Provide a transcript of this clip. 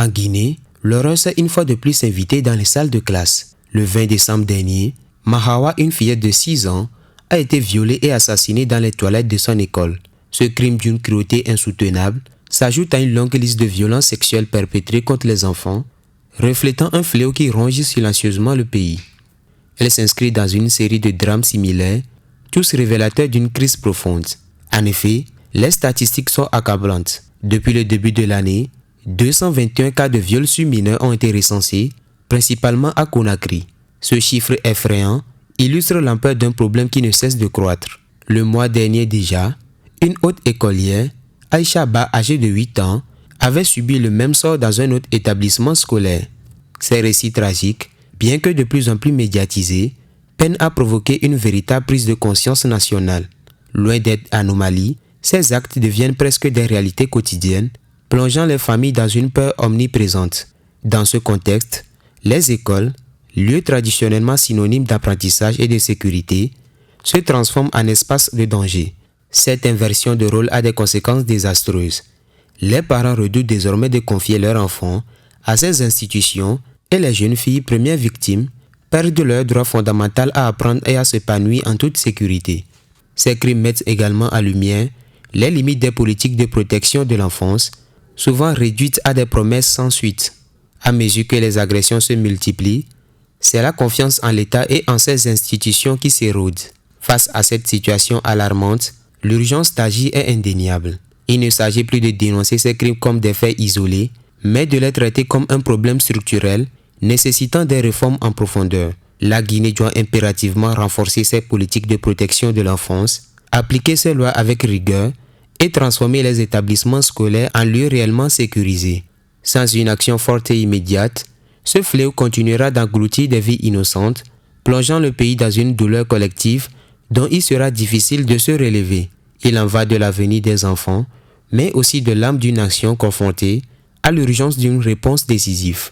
En Guinée, l'horreur s'est une fois de plus invitée dans les salles de classe. Le 20 décembre dernier, Mahawa, une fillette de 6 ans, a été violée et assassinée dans les toilettes de son école. Ce crime d'une cruauté insoutenable s'ajoute à une longue liste de violences sexuelles perpétrées contre les enfants, reflétant un fléau qui ronge silencieusement le pays. Elle s'inscrit dans une série de drames similaires, tous révélateurs d'une crise profonde. En effet, les statistiques sont accablantes. Depuis le début de l'année, 221 cas de viol sur mineurs ont été recensés, principalement à Conakry. Ce chiffre effrayant illustre l'ampleur d'un problème qui ne cesse de croître. Le mois dernier déjà, une haute écolière, Aïcha Ba, âgée de 8 ans, avait subi le même sort dans un autre établissement scolaire. Ces récits tragiques, bien que de plus en plus médiatisés, peinent à provoquer une véritable prise de conscience nationale. Loin d'être anomalies, ces actes deviennent presque des réalités quotidiennes, plongeant les familles dans une peur omniprésente. Dans ce contexte, les écoles, lieux traditionnellement synonymes d'apprentissage et de sécurité, se transforment en espaces de danger. Cette inversion de rôle a des conséquences désastreuses. Les parents redoutent désormais de confier leurs enfants à ces institutions et les jeunes filles, premières victimes, perdent leur droit fondamental à apprendre et à s'épanouir en toute sécurité. Ces crimes mettent également en lumière les limites des politiques de protection de l'enfance, souvent réduites à des promesses sans suite. À mesure que les agressions se multiplient, c'est la confiance en l'État et en ses institutions qui s'érode. Face à cette situation alarmante, l'urgence d'agir est indéniable. Il ne s'agit plus de dénoncer ces crimes comme des faits isolés, mais de les traiter comme un problème structurel nécessitant des réformes en profondeur. La Guinée doit impérativement renforcer ses politiques de protection de l'enfance, appliquer ses lois avec rigueur et transformer les établissements scolaires en lieux réellement sécurisés. Sans une action forte et immédiate, ce fléau continuera d'engloutir des vies innocentes, plongeant le pays dans une douleur collective dont il sera difficile de se relever. Il en va de l'avenir des enfants, mais aussi de l'âme d'une nation confrontée à l'urgence d'une réponse décisive.